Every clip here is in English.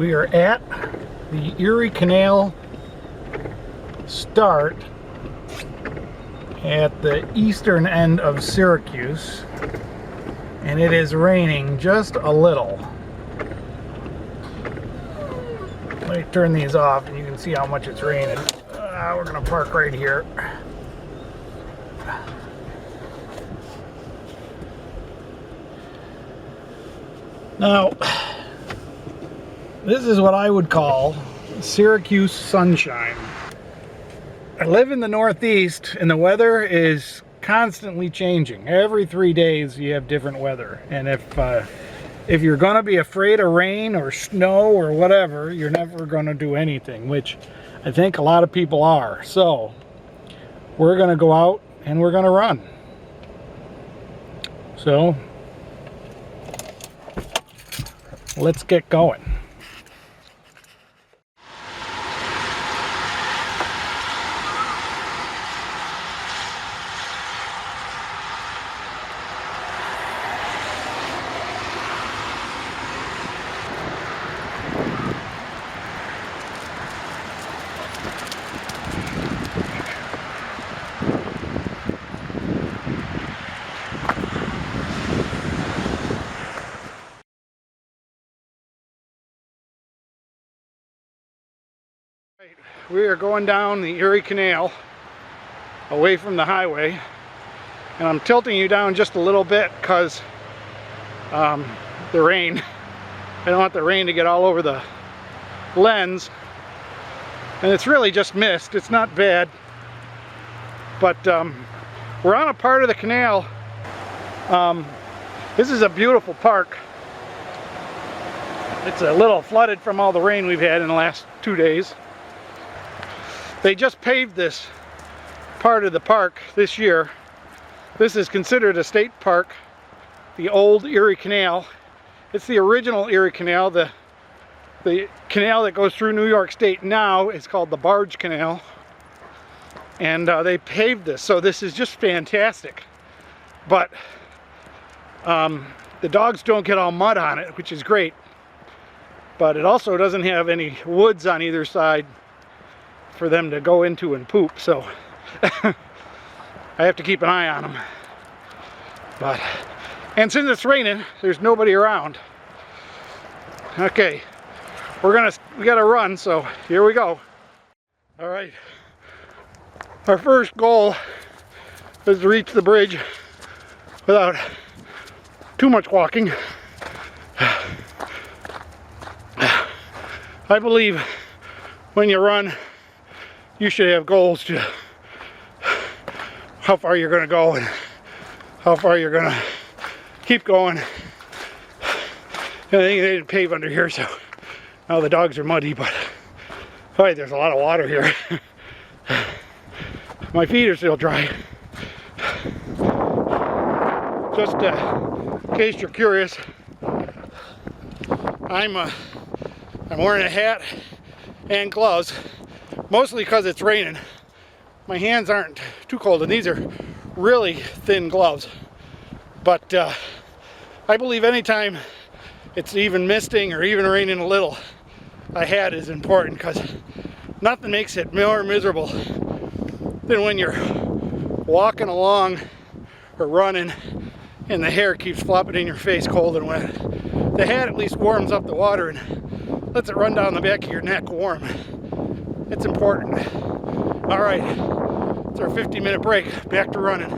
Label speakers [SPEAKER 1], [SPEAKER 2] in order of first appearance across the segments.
[SPEAKER 1] We are at the Erie Canal start at the eastern end of Syracuse, and it is raining just a little. Let me turn these off and you can see how much it's raining. We're gonna park right here. Now, this is what I would call Syracuse sunshine. I live in the Northeast and the weather is constantly changing. Every 3 days you have different weather. And if you're gonna be afraid of rain or snow or whatever, you're never gonna do anything, which I think a lot of people are. So we're gonna go out and we're gonna run. So let's get going. We are going down the Erie Canal away from the highway, and I'm tilting you down just a little bit because the rain. I don't want the rain to get all over the lens, and it's really just mist. It's not bad, but we're on a part of the canal. This is a beautiful park. It's a little flooded from all the rain we've had in the last 2 days. They just paved this part of the park this year. This is considered a state park, the old Erie Canal. It's the original Erie Canal. The canal that goes through New York State now is called the Barge Canal. And they paved this, so this is just fantastic. But the dogs don't get all mud on it, which is great. But it also doesn't have any woods on either side for them to go into and poop, so I have to keep an eye on them. And since it's raining, there's nobody around. Okay, we gotta run, so here we go. All right, our first goal is to reach the bridge without too much walking. I believe when you run, you should have goals to how far you're going to go and how far you're going to keep going. And I think they didn't pave under here, so now the dogs are muddy, but all right, there's a lot of water here. My feet are still dry. Just in case you're curious, I'm wearing a hat and gloves. Mostly because it's raining. My hands aren't too cold, and these are really thin gloves. But I believe anytime it's even misting or even raining a little, a hat is important, because nothing makes it more miserable than when you're walking along or running and the hair keeps flopping in your face cold and wet. The hat at least warms up the water and lets it run down the back of your neck warm. It's important. All right, it's our 50-minute break. Back to running.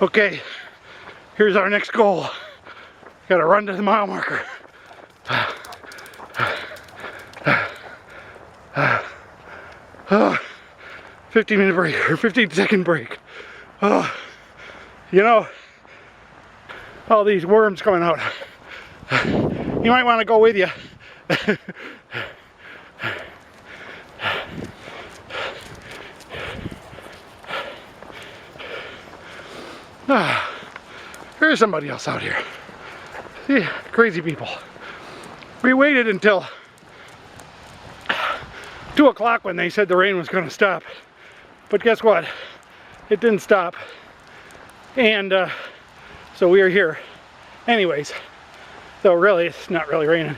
[SPEAKER 1] Okay, here's our next goal. Gotta run to the mile marker. 15-minute break, or 15-second break. You know, all these worms coming out. You might want to go with you. There's somebody else out here. See, crazy people. We waited until 2 o'clock when they said the rain was going to stop, but guess what? It didn't stop, and so we are here. Anyways, Though really, it's not really raining.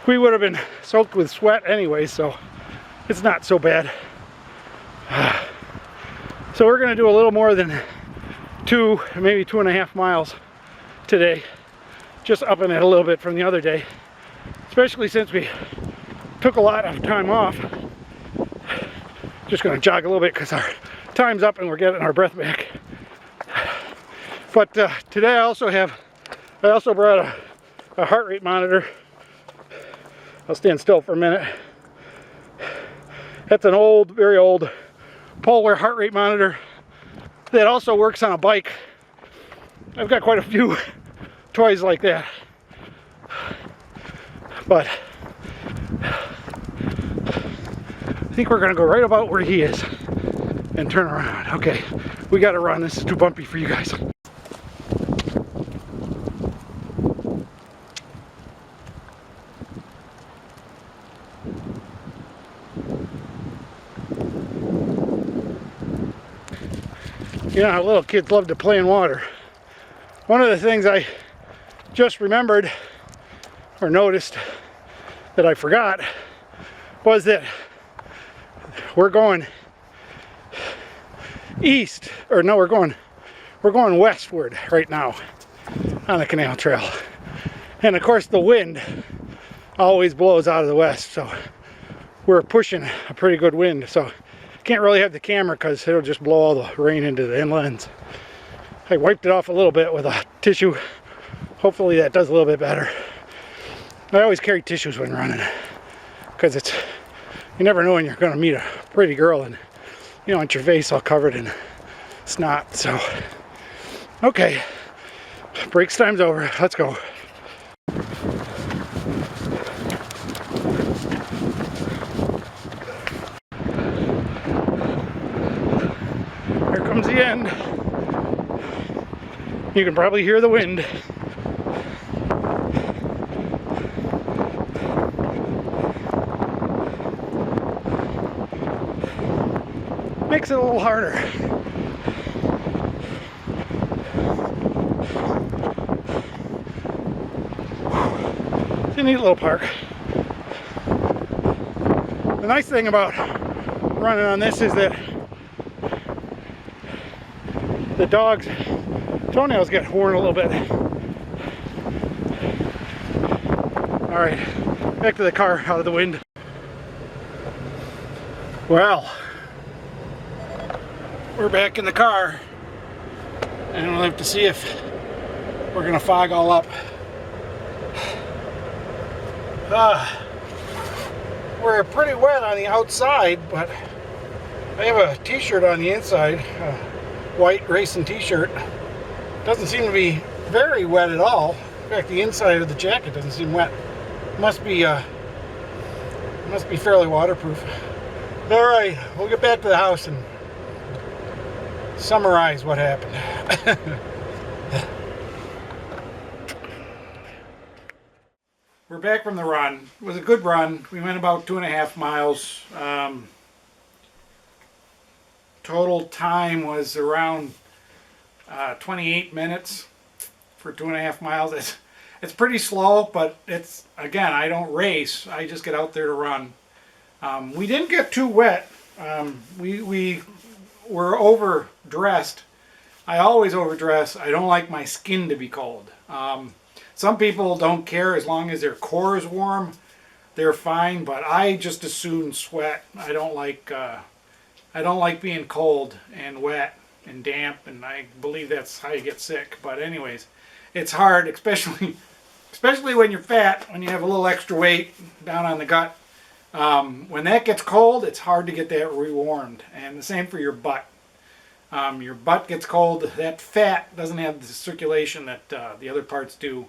[SPEAKER 1] We would have been soaked with sweat anyway, so it's not so bad. So we're gonna do a little more than 2, maybe 2.5 miles today. Just upping it a little bit from the other day. Especially since we took a lot of time off. Just gonna jog a little bit because our time's up and we're getting our breath back. But today I also brought a heart rate monitor. I'll stand still for a minute. That's an old, very old Polar heart rate monitor that also works on a bike. I've got quite a few toys like that. But I think we're gonna go right about where he is and turn around. Okay, we gotta run. This is too bumpy for you guys. You know how little kids love to play in water. One of the things I just remembered or noticed that I forgot was that we're going east, or no, we're going westward right now on the canal trail. And of course the wind always blows out of the west, so we're pushing a pretty good wind. So can't really have the camera because it'll just blow all the rain into the end lens. I wiped it off a little bit with a tissue. Hopefully that does a little bit better. I always carry tissues when running because you never know when you're going to meet a pretty girl and you don't want your face all covered in snot. So okay, breaks time's over. Let's go. Here comes the end. You can probably hear the wind. Makes it a little harder. It's a neat little park. The nice thing about running on this is that the dog's toenails get worn a little bit. All right, back to the car out of the wind. Well, we're back in the car and we'll have to see if we're gonna fog all up. We're pretty wet on the outside, but I have a t-shirt on the inside, a white racing t-shirt. Doesn't seem to be very wet at all. In fact, the inside of the jacket doesn't seem wet. Must be fairly waterproof. All right, we'll get back to the house and summarize what happened. We're back from the run. It was a good run. We went about 2.5 miles. Total time was around 28 minutes for 2.5 miles. It's pretty slow, but it's, again, I don't race. I just get out there to run. We didn't get too wet. We were overdressed. I always overdress. I don't like my skin to be cold. Some people don't care as long as their core is warm. They're fine, but I just as soon sweat. I don't like being cold and wet and damp, and I believe that's how you get sick. But anyways, it's hard, especially when you're fat, when you have a little extra weight down on the gut. When that gets cold, it's hard to get that rewarmed, and the same for your butt. Your butt gets cold. That fat doesn't have the circulation that the other parts do,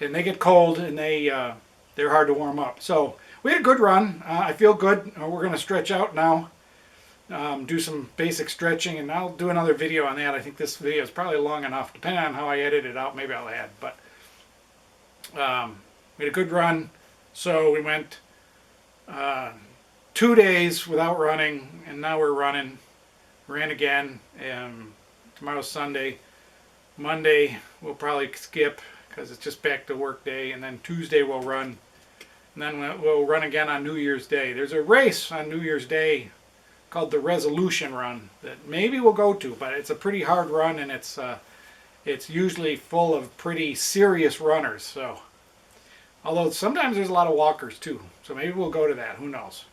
[SPEAKER 1] and they get cold, and they're hard to warm up. So we had a good run. I feel good. We're going to stretch out now, do some basic stretching, and I'll do another video on that. I think this video is probably long enough, depending on how I edit it out. Maybe I'll add, but we had a good run. So we went 2 days without running, and now we're running. Ran again. Tomorrow's Sunday. Monday we'll probably skip because it's just back to work day, and then Tuesday we'll run, and then we'll run again on New Year's Day. There's a race on New Year's Day called the Resolution Run that maybe we'll go to, but it's a pretty hard run, and it's usually full of pretty serious runners. So, although sometimes there's a lot of walkers too, so maybe we'll go to that. Who knows?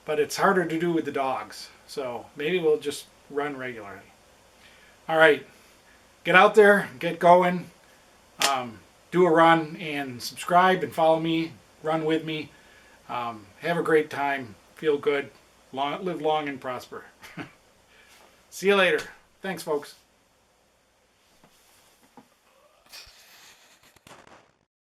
[SPEAKER 1] But it's harder to do with the dogs, so maybe we'll just run regularly. All right, get out there, get going, do a run, and subscribe and follow me. Run with me. Have a great time. Feel good. Live long and prosper. See you later. Thanks, folks.